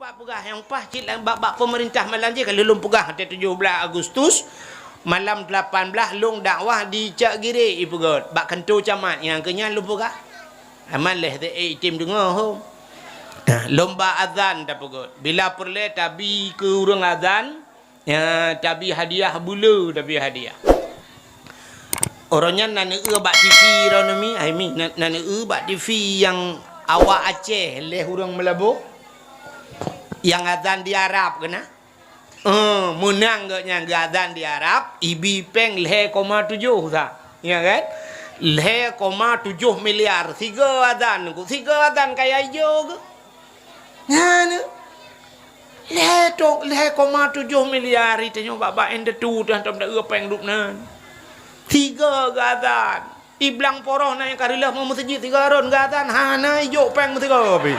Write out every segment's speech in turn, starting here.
Pak pegah yang pah cik bab pemerintah malam je kalau lum pegah 17 Agustus malam 18 long dakwah di Cak Giri ipugot bak kentu camat yang kenya lum pegah aman leh te tim dengar ho lomba azan dah pugot bila perle tabi ke urang azan ya tabi hadiah bulu tabi hadiah orangnya nana bak TV ronami ai mi nana bak TV yang awak Aceh leh urang Melabu yang azan di Arab kena menang gaknya azan di Arab ibi peng 0,7 tak ya kan 0,7 miliar tiga azan kaya hijau ke nah 0,7 miliar itu nyoba bak ende tu dah tak ada peng dup nan tiga azan iblang poroh na yang karilah mau masjid tiga ron azan hana hijau peng tiga api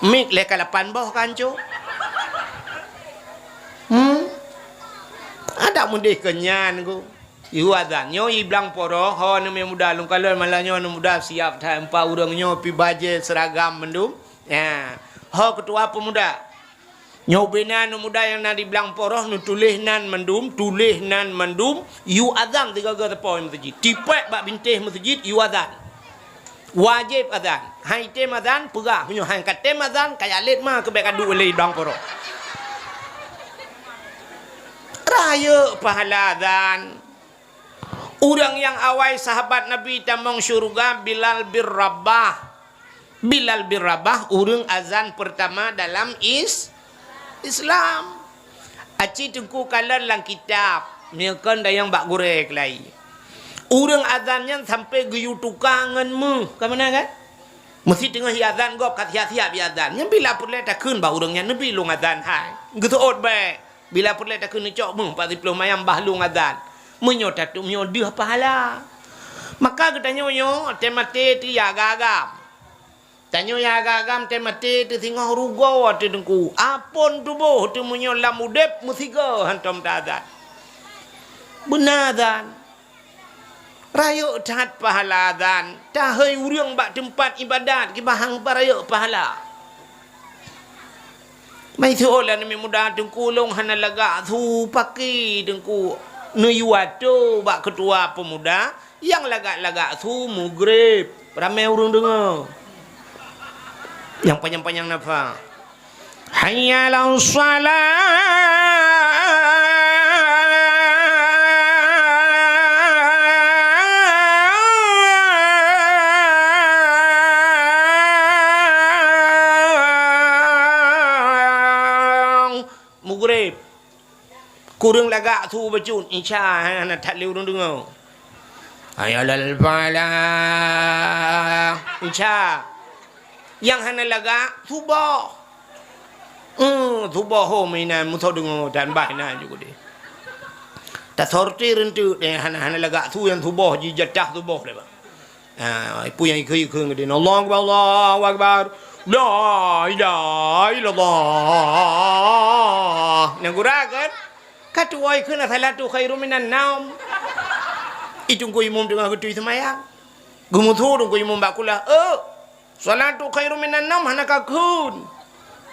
mik le kalapan boh kanco ada mundih kenyan ku iu azan nyo iblang poro ho ne muda lung kalau malanyo ne muda siap dah empa urang nyo pi baje seragam mendum ya ho ketua pemuda nyo bina ne muda yang na di blang poro nu tulis nan mendum iu azan tiga tepoin masjid tipek bak bintih masjid iu azan wajib azan hai tem azan pegah punyo hang kat tem azan kaya let ma ke bek adu le dang poro raya pahala azan orang yang awal sahabat Nabi tamang syurga Bilal bin Rabah orang azan pertama dalam Islam aci tengku kalan lang kitab miakan dayang bak gorek lai urang azannya sampai geyu tukangan mu ke mana kan mesti tengah azan gop kat siap azan yang bila perle tak kun ba urangnya nabi long azan hai gitu ot be bila perle tak kun cok mu 40 mayam bah long azan menyo tak tu menyo dia pahala maka kita nyo temate ti ya gagam tanyo ya gagam temate ti tengah rugo ati dengku apon tubuh tu menyo lamudep musiga hantom azan benar azan raya tat pahala azan tahai urang bak tempat ibadat ki bahang raya pahala mai thola ni muda dengku long hana laga thu paki dengku nuyuato bak ketua pemuda yang lagak-lagak thu mugrib ramai urang dengar yang panjang-panjang nafa hayya lau salat kurang lagak tu bacun insya nak tak liu dong dengar ayalal falah insya yang hana lagak tu bah ho mainan muto dengar dan bahna juga deh tak sorti rentu deh hana lagak tu yang tu bah jijatah tu bah le ba ipu yang ikut ngede Allahu akbar la ilaha illallah nagurakan katuai kena salatu khairum minan naum itu ko imam dengan ketui semayang gumutu dong ko imam bakula salatu khairum minan naum hana kakun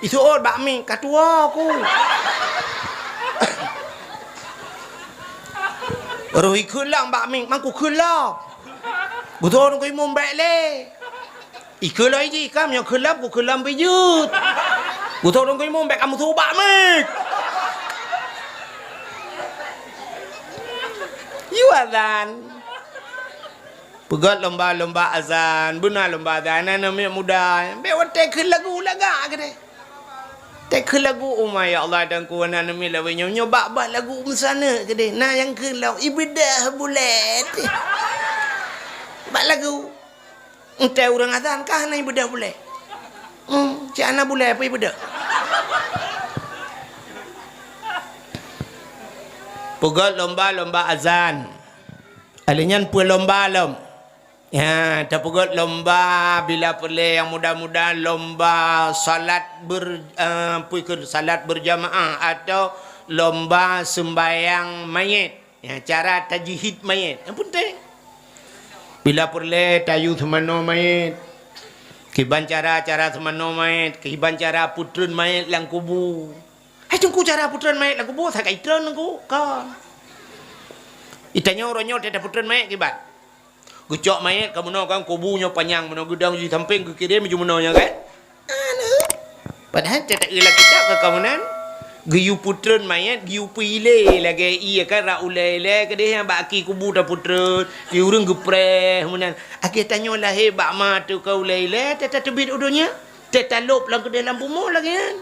itu bakmi katua aku rohi kulang bakmi mangku kulang gutu dong ko imam bakle ikulai ji kam yang kelap ku kelam bejut gutu dong ko imam bak kamu tu bakmi azan pegat lomba azan benar lomba azan anak muda be wate ke lagu laga gede tek lagu umay Allah dan ku anak mi lawe nyoba bak lagu mesana gede nah yang ke law ibadah bulat bak lagu ente urang azan kah na ibadah bulat cik ana bulat apa ibadah pegat lomba azan alinyan pu lomba ya tak pegat lomba bila perle yang muda-muda lomba salat salat berjamaah atau lomba sembahyang mayit ya cara tajhid mayit yang penting bila perle tayu semano mayit Kiban cara semano mayat, kiban cara putren mayat lang kubu. Hai tungku cara putren mayat lang kubu, tak itren ku kan. Itanya orangnya tidak putren mayat kiban. Gucok mayat kamu no kan kubunya panjang, mano gudang di samping ke kiri menuju manonya kan. Padahal tidak ilah kita ke kamunan. Giyu putren mayat, giyu pile lagi iya kan raulai ke dia yang baki kubu dah putren, dia orang gepreh kemudian. Aku tanya lah bak mata kau lele, tetap tebit udunya, tetap lop lah ke dalam bumur lagi kan.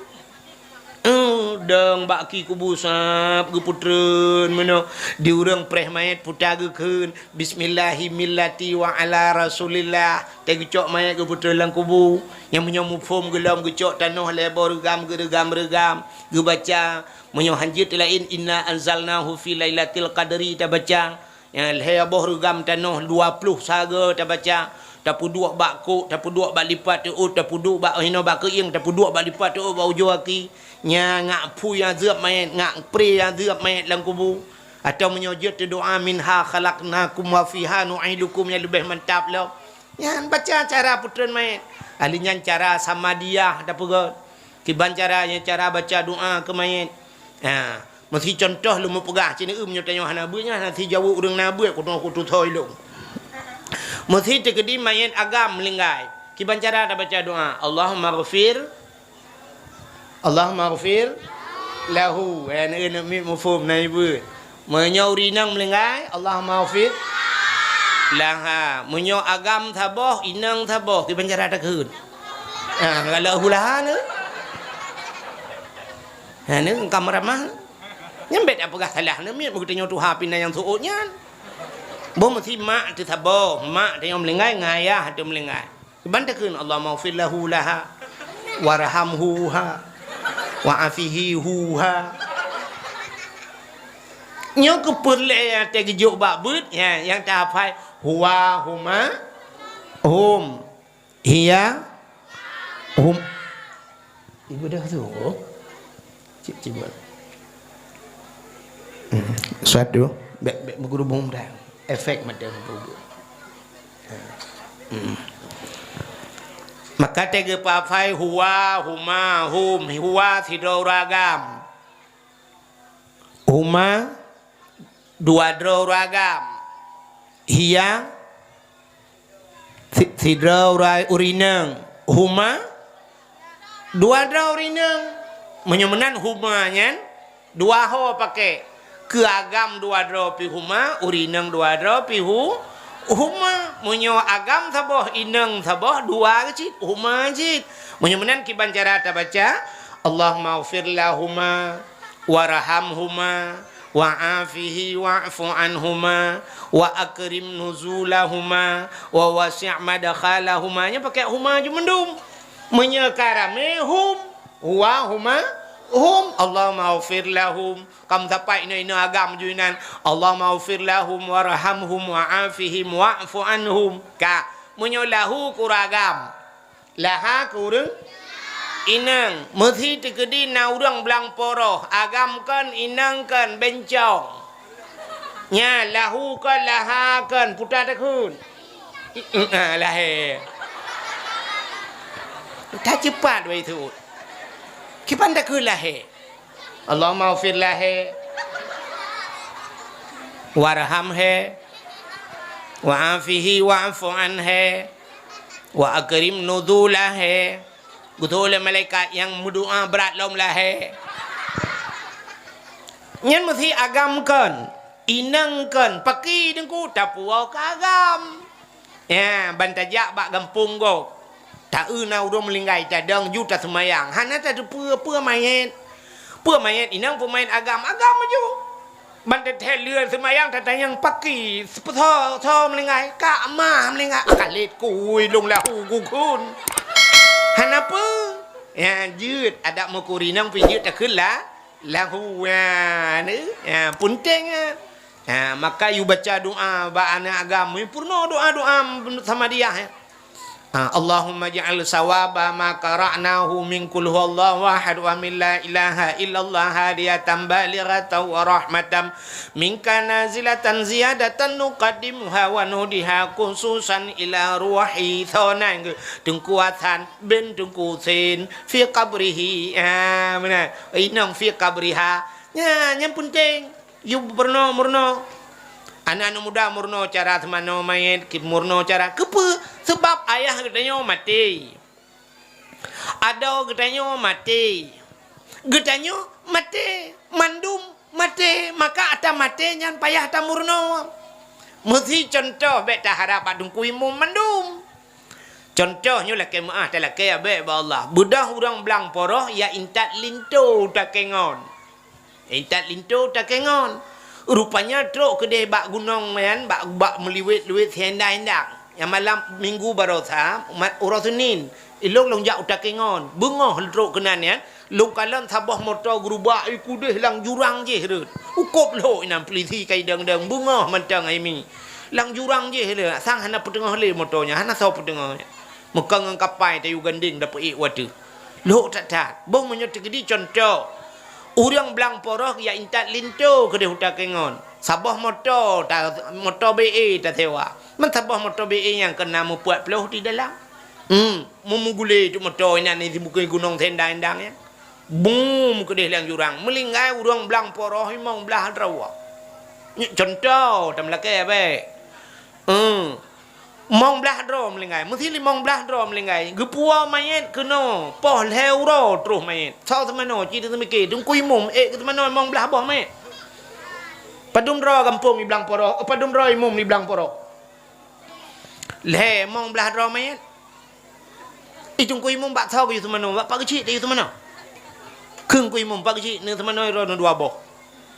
Dang baki kubu sap ke putren mana dia orang preh mayat putar ke bismillahirrahmanirrahim wa ala rasulillah tegi cok mayat ke putren lang kubu yang menyamu form gelam ke cok tanah lebar regam ge baca menyo hanjit lain inna anzalnahu fi lailatul qadri ta baca yang lebar regam tanah 20 saga ta baca tapu dua bak ko tapu dua bak lipat tu tapu dua bak hino bak keing tapu dua bak lipat tu bau joaki nya ngak pu yang zep mayat ngak pre yang zep mayat lang kubu atau menyojot doa minha khalaqnakum wa fiha nu'idukum yang lebih mantap lo yang baca cara putren mayat alinya cara samadiyah dapat god kiban caranya cara baca doa ke mayat mesti contoh lu mau pegah cina nya tanya hanabunya nanti jawab urang nabu aku tu thoi lu mesti tegedi mayat agam melinggai kiban cara dah baca doa Allahumma ghafir lahu ana mi mafhum naibu menyo rinang melinggai Allahumma ghafir laha menyo agam thaboh inang thaboh kiban cara dah keun kalau hulaha ne ne kamar mah nyambet apakah salah ne mi begitu nyo tuha pindah yang suutnya bo mesti mak tu thaboh mak dia melinggai ngayah tu melinggai kiban dah keun Allahumma ghafir lahu laha warhamhu wa'afihi huha nyo ke perle yang tergejuk bak but ya yang tak hafal huwa huma hum hiya hum ibu dah tu cip buat suatu bek bergurubung dah efek macam tu maka tege pafai huwa huma hum huwa ragam huma dua ragam hiya urineng huma dua urineng menyemenan humanya dua ho pakai ke agam dua pi huma urineng dua pi huma munyo agam saboh ineng saboh dua kecil huma kecil munyo menan kiban cara ta baca Allahumma ighfir lahuma warhamhuma wa'afihi wa'fu anhuma wa akrim nuzulahuma wa wasi' madkhalahuma nya pakai huma je mendum munyo karame huwa huma Allahumma ighfir lahum kam dapat ina agam juinan Allahumma ighfir lahum warhamhum wa'afihim wa'fu anhum ka munyo lahu kuragam laha kurang inang mesti tegedi na urang belang poroh agam kan inang kan bencong nya lahu kan laha kan putar takun lahe tak cepat wei tu kipan dah ke lahe Allahumma ighfir lahe warhamhe wa'afihi wa'fu anhe wa akrim nuzulahe gutul malaikat yang berdoa berat lom lahe nyen mesti agamkan inangkan paki dengku tapuau kagam ya bantajak bak gampung go tak na urang melinggai tadang juta semayang hana tak pua mayat inang pemain agam aja bantet ลื่อนsemayang tak yang paki tho melinggai kak mah melinggai kalit kuy lung lahu gukun hana apa ya jut ada mukurinang pijut tak kelah lahu ni ya punting maka you baca doa ba anak agama purno doa sama dia Allahumma ja'al sawaba ma qara'nahu min qul huwallahu ahad wa min la ilaha illallah hadiyatan balighatan wa rahmatan minka nazilatan ziyadatan nuqaddimuha wa nudiha khususan ila ruhi thonang Tengku Hasan bin Tengku Husain fi qabrihi mana inang fi qabriha yang penting you murno anak-anak muda murno cara semano mayat murno cara kepa sebab ayah katanya mati ada katanya mati mandum mati maka ada mati yang payah tak murno mesti contoh bet tak harap adung kuimu mandum contohnya lah kemaah tak lah kaya bet Allah budak orang belang poroh ya intat lintu tak kengon rupanya truk kedai bak gunung man bak meliwit-liwit hendak-hendak yang malam minggu barosa orang Senin ilok long jak utak kengon bengah truk kenan ya long kalan sabah motor gerubak ikudeh lang jurang je rut ukop lo inam polisi kai dang-dang bengah mantang aimi lang jurang je le sang hana petengah le motornya hana sau petengah mekang ang kapai tayu ganding dapat water lo tak bong menyot gedi contoh orang belang poroh ya intat lintu ke dia hutak kengon. Sabah motor BA tak sewa. Man sabah motor BA yang kena membuat peluh di dalam. Memugule tu motor ini di muka gunung tenda-endang ya. Boom ke dia yang jurang. Melinggai orang belang poroh imong belah rawa. Contoh tam lakai apa? Mong belah dro melinggai. Mesti mong belah dro melinggai. Gepua mayat kena. Poh leu ro terus mayat. Sao temano cerita semikir. Tung kui mum ke temano mong belah boh mayat. Padum dro kampung di belang porok. Padum dro imum di belang porok. Le mong belah dro mayat. Tung kui mum bak sao ke temano. Bak pak kecil ke temano. Keng kui mum pak kecil ne temano ro dua boh.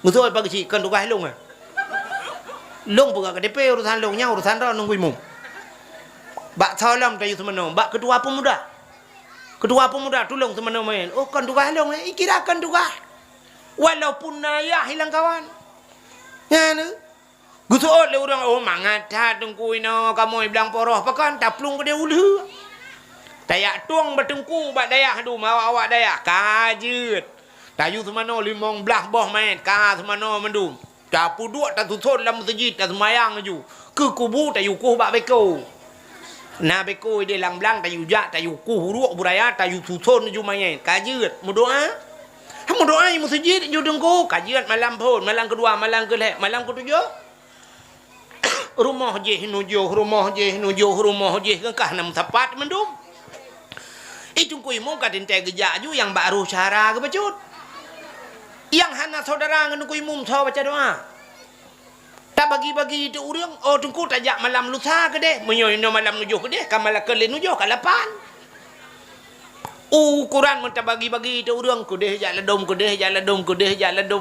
Musuh pak kecil kan tukah long ah. Long buka ke DP urusan longnya urusan ro nung kui mum. Bak salam tayu semano, bak kedua pemuda tolong semano main. Oh kan tukah long kira kan tukah. Walaupun naya hilang kawan. Ya ne. Gusuot le orang oh mangat tengku ino kamu bilang poroh pakan taplung ke dia ulu. Dayak tuang bertengku bak dayak hadu awak dayak kajut. Tayu semano limong belah boh main ka semano mendum. Capu dua tak tuson dalam masjid tak semayang aju. Ke kubu tayu kuh bak beko. Na beko dia lang blang tayu jak tayu ku huruk buraya tayu susun ju main kajiat mudoa mudoa di masjid ju dengku kajiat malam pun malam kedua malam kelek malam ketujuh rumah je kah nam sapat mendum itu ku imong kadin te gejak ju yang baru cara ke bacut yang hana saudara ngenu ku imum so baca doa tak bagi-bagi itu orang oh tungku tajak malam lusa ke deh menyoino malam nujuh ke deh kamala ke nujuh ke 8 ukuran minta bagi-bagi itu orang ke deh jak ledom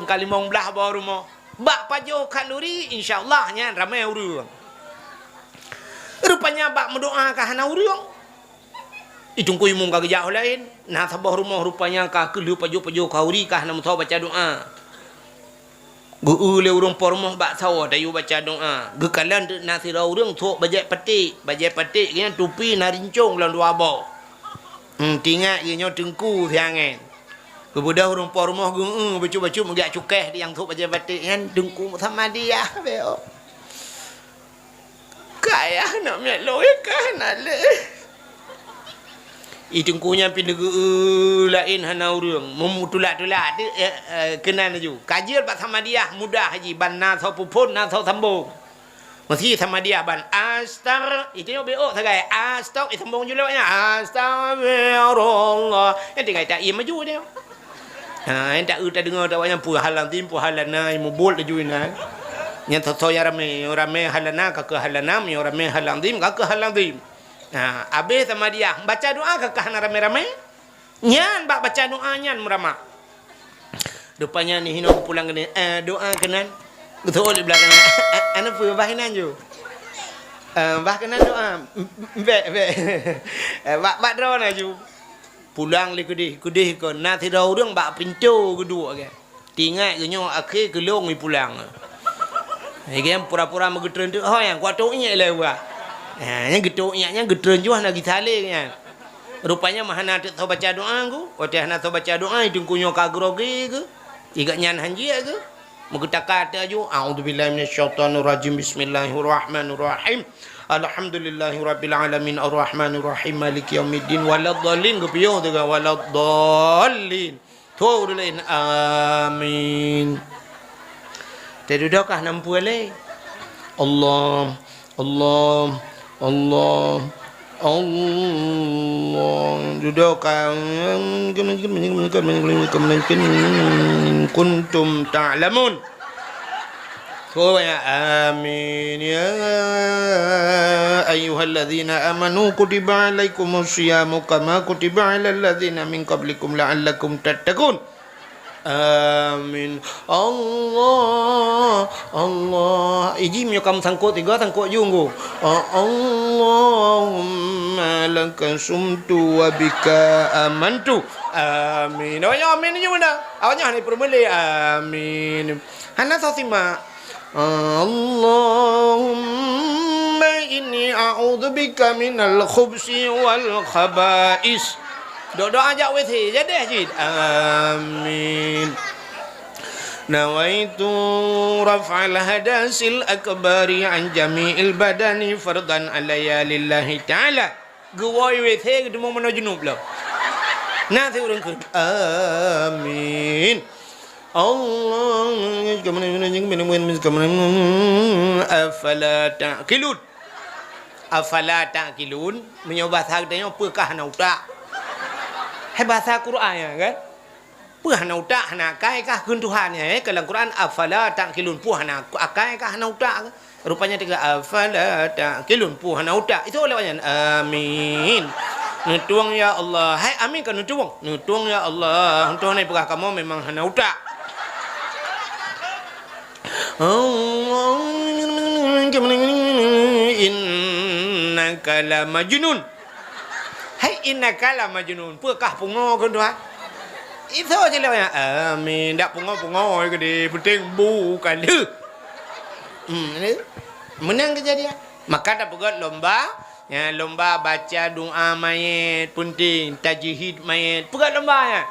kali mong belah bawah rumah bak pajo kalori insyaallah nya ramai orang rupanya bak mendoa ka hana orang itu ku imung ka gejak lain nah sabah rumah rupanya ka kelu pajo kauri ka hana musa baca doa le urang pormoh bak sawa dayu baca doa gekalan nasi ra urang thok bajai petik kena tupi narincong lan dua bau tingak ye nyo tengku siangan kebudah urang pormoh bacu megak cukeh yang thok bajai petik kan tengku sama dia beo kaya nak miat loe kan ale itungkunya pindah lain hana urang memutulak kenan aju kajian pak sama dia mudah haji ban na sau pupun na sau sambung mesti sama dia ban astar itu yo beo sagai astar itu sambung juga nya astagfirullah yang tinggal tak ia maju dia yang tak dengar tak banyak pu halang tim pu halana mu bol aju ina yang so ya rame halana ka ke halana mi rame halang tim ka ke halang tim. Nah, habis sama dia baca doa ke kahana rame-rame. Nyan bak baca doa nyan merama. Rupanya ni hino pulang kena doa kenan. Betul di belakang. Ana pu bahinan ju. Bah kenan doa. Bak drone ju. Pulang le kudih ko na thi rau dong bak pintu kedua ke. Tinggal ke nyo akhir ke long pulang. Hai game pura-pura megedren tu. Oh yang kuat tu nya lewa. Yang geduknya gedren juah lagi talingnya. Rupanya mahana tak tahu baca doa ku. Oteh nak tahu baca doa itu kunyo kagrogi ke. Tiga nyan hanji ke. Mengeta kata ju a'udzubillahi minasyaitonir rajim bismillahirrahmanirrahim. Alhamdulillahirabbil alamin arrahmanir rahim maliki yaumiddin waladdallin gepiyo tega waladdallin. Turulen amin. Tedudakah nampu le. Allah Allah Allah Allah dudukkan kuntum ta'lamun. Amin ya ayyuhalladzina amanu kutiba alaikumusyiyamu kama kutiba alal ladzina min qablikum la'allakum tattaqun. Amin. Allah Allah iji myo kam sangkut tiga sangkut junggu. Allahumma laka sumtu wa bika amantu. Amin. Awaknya amin je benda. Awaknya ni permele amin. Hana sosima. Allahumma inni a'udzubika minal khubsi wal khaba'is. Doa ajak wesi jadi jid. Amin. Nawaitu raf'al hadasil akbari an jami'il badani fardan alayya lillahi ta'ala. Gawai wesi ketemu mana junub lah. Nanti orang ke. Amin. Allah afala ta'qilun. Afala ta'qilun. Menyobah sagdanya apakah nak tak? Hai bahasa Quran ya kan? Puh hana utak hana kai kah kun Tuhan ya kalau Quran afala ta'qilun puh hana akai kah hana utak rupanya tiga afala ta'qilun puh hana utak itu olehnya amin. Nutuang ya Allah. Hai amin kan nutuang. Nutuang ya Allah. Untuk ni pegah kamu memang hana utak. Innaka la majnun. Hai innaka la majnun. Pekah pungo kan Tuhan. Itu je lah ya. Amin. Tak pungo-pungo ke dia. Penting bukan dia. Menang kejadian. Maka tak pegat lomba. Ya, lomba baca doa mayat. Penting. Tajihid mayat. Pegat lomba ya.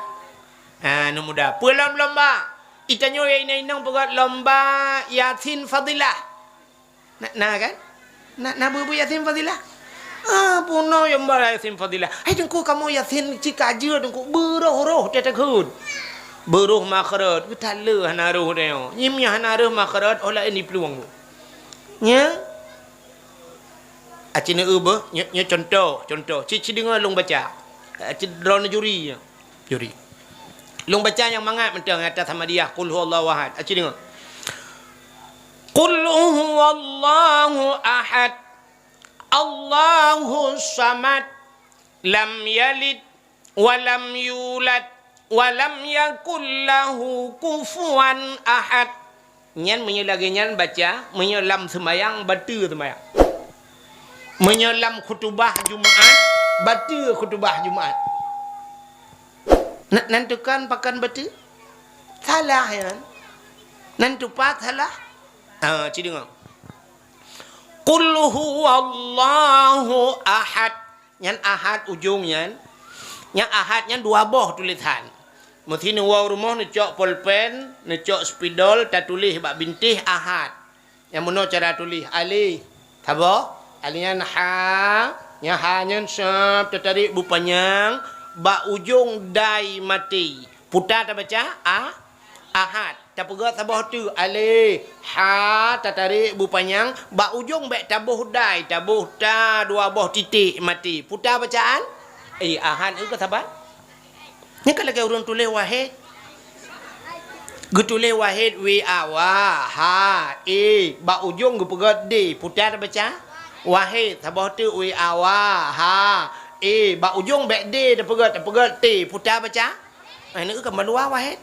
Nombor dah. Pegat lomba. Itanyo yang inang pegat lomba Yasin Fadilah. Nak kan? Nak bubu Yasin Fadilah. Puno yang balai Yasin Fadilah. Hai dengku kamu Yasin cika aja dengku beroh-roh dia takut. Beroh makharat, betala hana roh dia. Nyimnya hana roh makharat olah ini peluang. Nya. Acina ubah, nya contoh. Cici dengar long baca. Cici drone juri. Juri. Long baca yang mangat mentang atas sama dia qul huwallahu ahad. Acina dengar. Qul huwallahu ahad. Allahu samad lam yalid walam yulad walam yakul lahu kufuwan ahad. Nyan menyelagi nyan baca menyelam sembayang batu sembayang. Menyelam khutbah Jumaat batu khutbah Jumaat. Nantukan pakan batu salah ya. Nantupak salah. Ci dengar. Qul huwallahu ahad. Yang ahad ujungnya. Yang ahadnya dua boh tulisan. Mesti ni wau rumah ni cok pulpen, ni cok spidol, tak tulis bak bintih ahad. Yang mana cara tulis alif. Tabo? Alihnya ha, nya ha-nya sep, tertarik bupanyang, bak ujung dai mati. Putar tak baca? Ahad. Tak pegat tabah tu alif ha tatarik bupanyang bak ujung bek tabuh dai tabuh ta dua boh titik mati putar bacaan ahad itu ke sabar ni kalau ke urang tulis wahid getulis wahid wa ha bak ujung ge pegat d putar baca wahid tabah tu wa ha bak ujung bek d tak pegat t putar baca ini ke kedua wahid.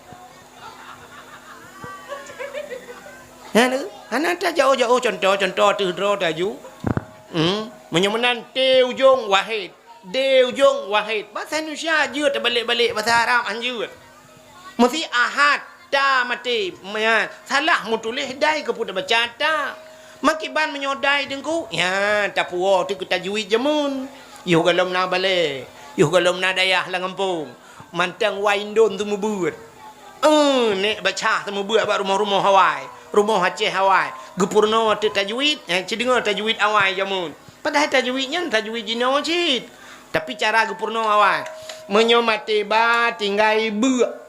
Hana tak jauh-jauh contoh tu draw taju. Menyemenan T ujung wahid. D ujung wahid. Bahasa Indonesia je terbalik-balik bahasa Arab anjur. Mesti ahad ta mati. Salah mu tulis dai ke pun baca ta. Makiban menyodai dengku. Ya, tapuo tu kita juit jemun. Yuh galom na bale. Yuh galom na dayah lah ngampung. Mantang waindon tu mubut. Nek baca tu mubut ba rumah-rumah Hawaii. Rumah Aceh Hawaii. Gepurno tu tajwid. Cedengar tajwid awai jamun. Padahal tajwidnya tajwid jino cit. Tapi cara gepurno Hawaii. Menyomati ba tinggai buak.